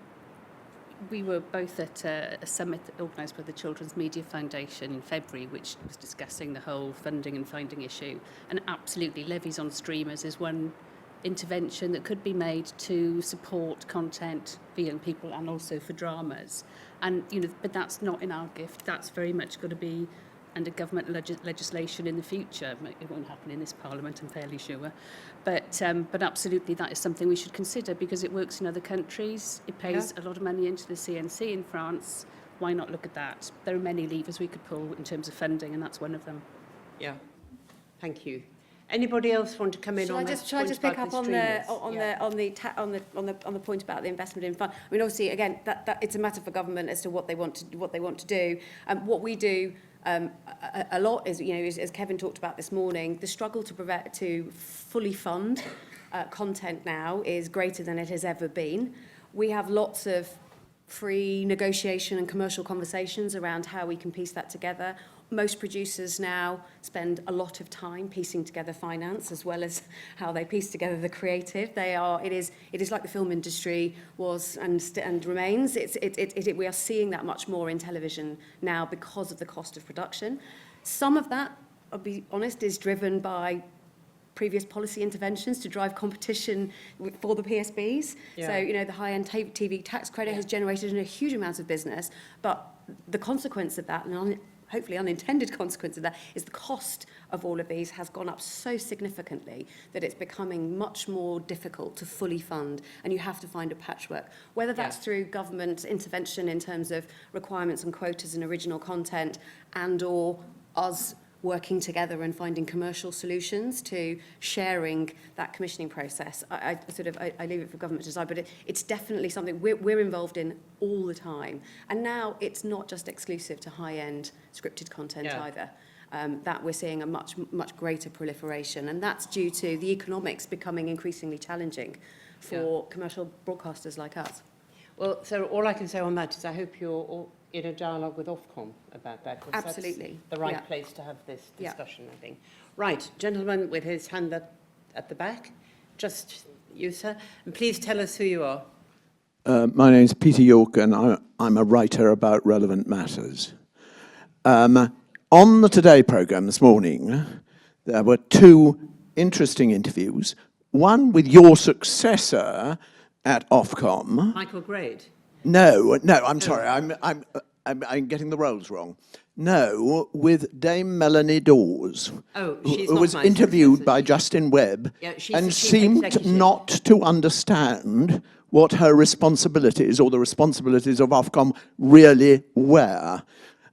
We were both at a summit organised by the Children's Media Foundation in February, which was discussing the whole funding and finding issue. And absolutely, levies on streamers is one intervention that could be made to support content for young people and also for dramas. And, you know, but that's not in our gift. That's very much got to be under government legislation in the future. It won't happen in this Parliament, I'm fairly sure. But absolutely, that is something we should consider because it works in other countries. It pays a lot of money into the CNC in France. Why not look at that? There are many levers we could pull in terms of funding, and that's one of them. Yeah. Thank you. Anybody else want to come in Shall on I that? just pick up on the point about the investment in fund? I mean, obviously, again, that it's a matter for government as to what they want to do. What we do a lot is, you know, as Kevin talked about this morning, the struggle to fully fund content now is greater than it has ever been. We have lots of free negotiation and commercial conversations around how we can piece that together. Most producers now spend a lot of time piecing together finance as well as how they piece together the creative. It is like the film industry was and remains. We are seeing that much more in television now because of the cost of production. Some of that, I'll be honest, is driven by previous policy interventions to drive competition for the PSBs. Yeah. So, the high-end TV tax credit has generated a huge amount of business, but the consequence of that, and hopefully unintended consequence of that, is the cost of all of these has gone up so significantly that it's becoming much more difficult to fully fund, and you have to find a patchwork. Whether that's through government intervention in terms of requirements and quotas and original content, and or us working together and finding commercial solutions to sharing that commissioning process. I leave it for government to decide, but it's definitely something we're involved in all the time. And now it's not just exclusive to high-end scripted content either. That we're seeing a much greater proliferation, and that's due to the economics becoming increasingly challenging for commercial broadcasters like us. Well, so all I can say on that is I hope you're all in a dialogue with Ofcom about that. Absolutely. That's the right place to have this discussion, I think. Right, gentleman with his hand up at the back. Just you, sir. And please tell us who you are. My name is Peter York, and I'm a writer about relevant matters. On the Today programme this morning, there were two interesting interviews. One with your successor at Ofcom. Michael Grade. No, I'm sorry, I'm getting the roles wrong. No, with Dame Melanie Dawes, she's who was my interviewed successor. by Justin Webb She's and the chief seemed executive. not to understand what her responsibilities or the responsibilities of Ofcom really were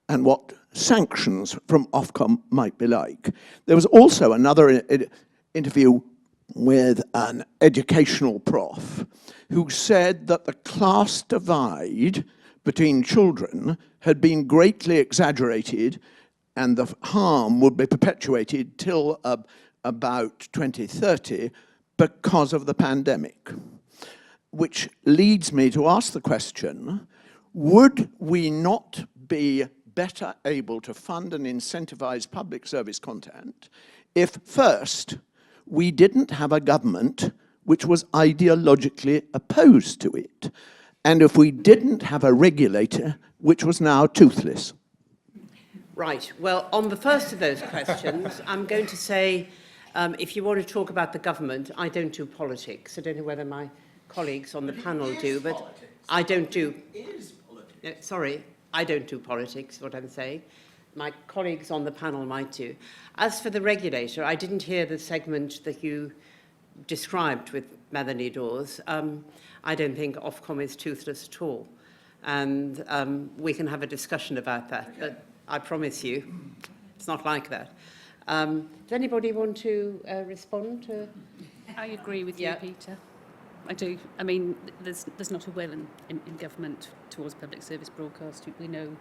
and what sanctions from Ofcom might be like. There was also another interview with an educational prof who said that the class divide between children had been greatly exaggerated and the harm would be perpetuated till about 2030 because of the pandemic. Which leads me to ask the question, would we not be better able to fund and incentivize public service content if first we didn't have a government which was ideologically opposed to it, and if we didn't have a regulator which was now toothless? Right. Well, on the first of those questions, I'm going to say, if you want to talk about the government, I don't do politics. I don't know whether my colleagues on the panel do, but politics. I don't do... It is politics. Sorry, I don't do politics, what I'm saying. My colleagues on the panel might do. As for the regulator, I didn't hear the segment that you described with Melanie Dawes. I don't think Ofcom is toothless at all. And we can have a discussion about that. Okay. But I promise you, it's not like that. Does anybody want to respond to? I agree with you, Peter. I do. I mean, there's not a will in government towards public service broadcast. We know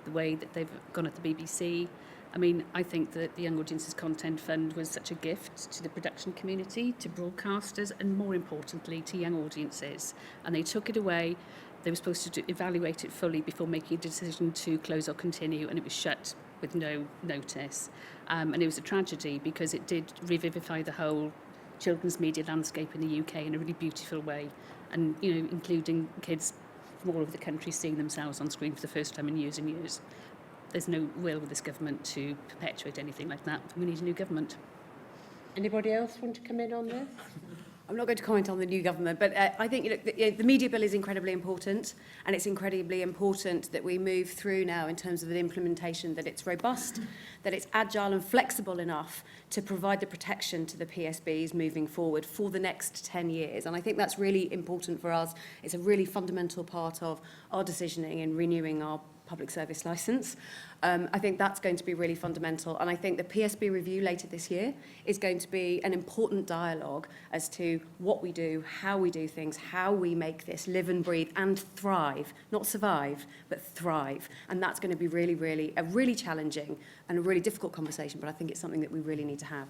the way that they've gone at the BBC. I mean, I think that the Young Audiences Content Fund was such a gift to the production community, to broadcasters, and more importantly, to young audiences. And they took it away. They were supposed to evaluate it fully before making a decision to close or continue, and it was shut with no notice. And it was a tragedy because it did revivify the whole children's media landscape in the UK in a really beautiful way, and including kids from all over the country seeing themselves on screen for the first time in years and years. There's no will with this government to perpetuate anything like that. We need a new government. Anybody else want to come in on this? I'm not going to comment on the new government, but I think the media bill is incredibly important, and it's incredibly important that we move through now in terms of the implementation, that it's robust, that it's agile and flexible enough to provide the protection to the PSBs moving forward for the next 10 years. And I think that's really important for us. It's a really fundamental part of our decisioning in renewing our public service licence. I think that's going to be really fundamental. And I think the PSB review later this year is going to be an important dialogue as to what we do, how we do things, how we make this live and breathe and thrive, not survive, but thrive. And that's going to be really challenging and a really difficult conversation, but I think it's something that we really need to have.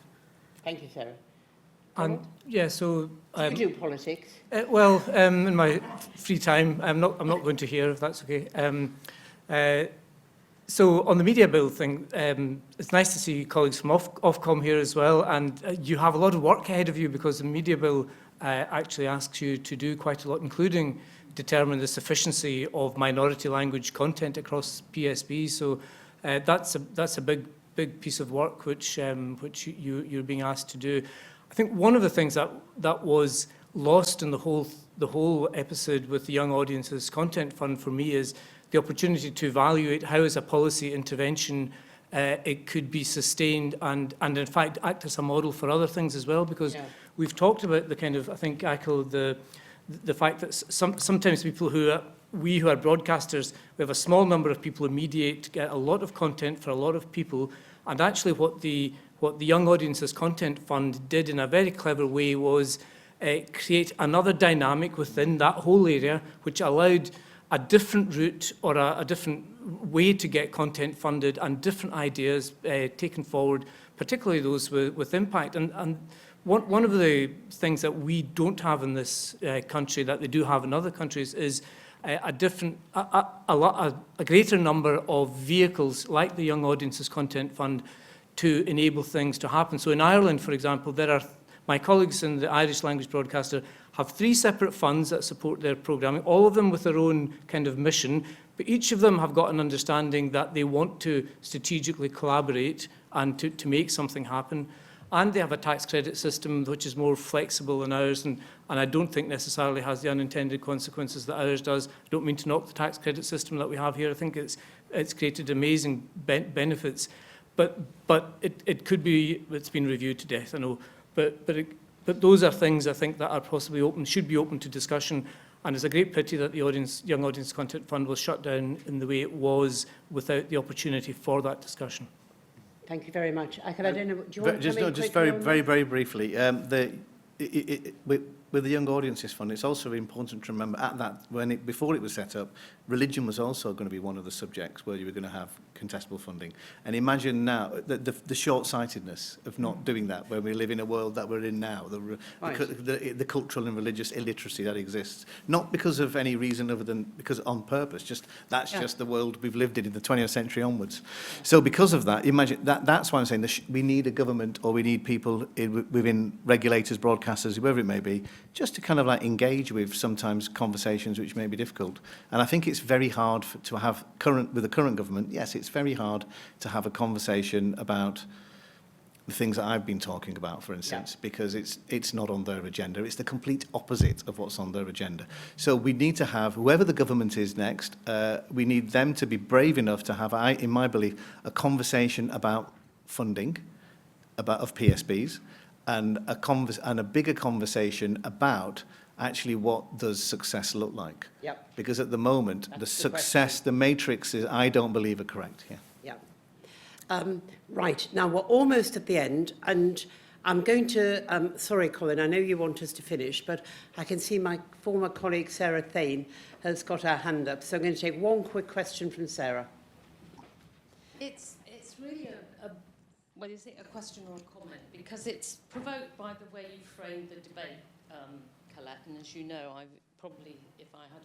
Thank you, Sarah. And yeah, so You do politics. in my free time, I'm not going to hear if that's okay. So on the media bill thing, it's nice to see colleagues from Ofcom here as well, and you have a lot of work ahead of you because the media bill actually asks you to do quite a lot, including determine the sufficiency of minority language content across PSB. So that's a big piece of work which you're being asked to do. I think one of the things that was lost in the whole episode with the Young Audiences Content Fund for me is the opportunity to evaluate how, as a policy intervention, it could be sustained and in fact act as a model for other things as well, because we've talked about the kind of, I think, Aaqil, the fact that sometimes people who are broadcasters, we have a small number of people who mediate, get a lot of content for a lot of people, and actually what the Young Audiences Content Fund did in a very clever way was create another dynamic within that whole area, which allowed a different route or a different way to get content funded and different ideas taken forward, particularly those with impact. And one of the things that we don't have in this country that they do have in other countries is a greater number of vehicles like the Young Audiences Content Fund to enable things to happen. So in Ireland, for example, my colleagues in the Irish language broadcaster have 3 separate funds that support their programming, all of them with their own kind of mission, but each of them have got an understanding that they want to strategically collaborate and to make something happen. And they have a tax credit system which is more flexible than ours, and I don't think necessarily has the unintended consequences that ours does. I don't mean to knock the tax credit system that we have here. I think it's created amazing benefits, but it could be, it's been reviewed to death, I know. But those are things I think that are possibly should be open to discussion. And it's a great pity that the Young Audience Content Fund was shut down in the way it was without the opportunity for that discussion. Thank you very much. I don't know, do you want to come in just quickly very on that? briefly. With the Young Audiences Fund, it's also important to remember before it was set up, religion was also going to be one of the subjects where you were going to have contestable funding. And imagine now the short-sightedness of not doing that, where we live in a world that we're in now, the cultural and religious illiteracy that exists, not because of any reason other than because on purpose. Just the world we've lived in the 20th century onwards. So because of that, imagine that's why I'm saying we need a government, or we need people within regulators, broadcasters, whoever it may be, just to kind of like engage with sometimes conversations which may be difficult. And I think it's very hard to have with the current government. Yes, it's very hard to have a conversation about the things that I've been talking about, for instance, because it's not on their agenda. It's the complete opposite of what's on their agenda. So we need to have, whoever the government is next, we need them to be brave enough to have, in my belief, a conversation about funding of PSBs, and a bigger conversation about actually what does success look like. Yep. Because at the moment, the matrix is, I don't believe, are correct. Right, now we're almost at the end, and I'm going to, sorry Colin, I know you want us to finish, but I can see my former colleague Sarah Thane has got her hand up, so I'm going to take one quick question from Sarah. It's really a question or a comment, because it's provoked by the way you framed the debate, Colette, and as you know, if I had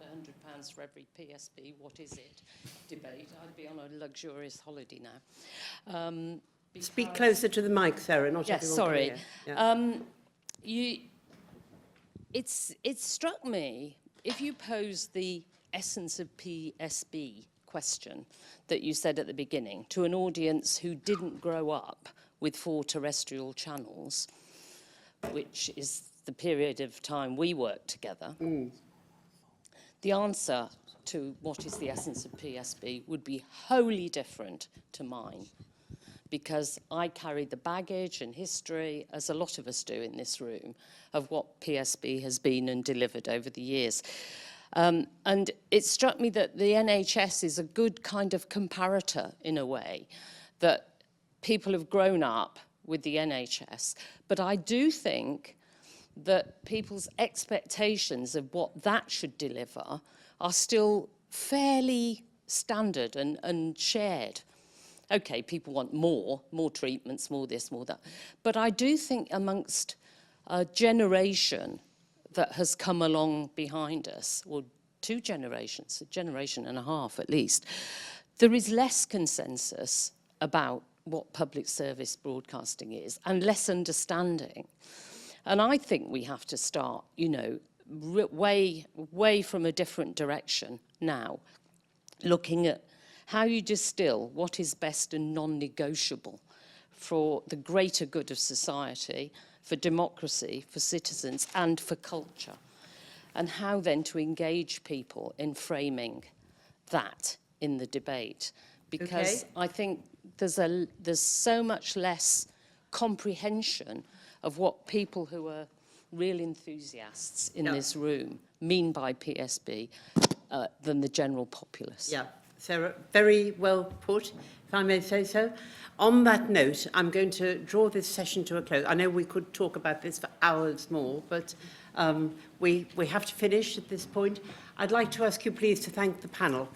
£100 for every PSB, what is it, debate, I'd be on a luxurious holiday now. Speak closer to the mic, Sarah, not yes, everyone sorry. can hear. It struck me, if you pose the essence of PSB question that you said at the beginning to an audience who didn't grow up with 4 terrestrial channels, which is the period of time we worked together, the answer to what is the essence of PSB would be wholly different to mine, because I carry the baggage and history, as a lot of us do in this room, of what PSB has been and delivered over the years. And it struck me that the NHS is a good kind of comparator, in a way, that people have grown up with the NHS. But I do think that people's expectations of what that should deliver are still fairly standard and shared. Okay, people want more treatments, more this, more that. But I do think amongst a generation that has come along behind us, or 2 generations, a generation and a half at least, there is less consensus about what public service broadcasting is and less understanding. And I think we have to start, you know, way from a different direction now, looking at how you distill what is best and non-negotiable for the greater good of society, for democracy, for citizens, and for culture, and how then to engage people in framing that in the debate. Because I think there's so much less comprehension of what people who are real enthusiasts in this room mean by PSB than the general populace. Yeah, Sarah, very well put, if I may say so. On that note, I'm going to draw this session to a close. I know we could talk about this for hours more, but we have to finish at this point. I'd like to ask you please to thank the panel.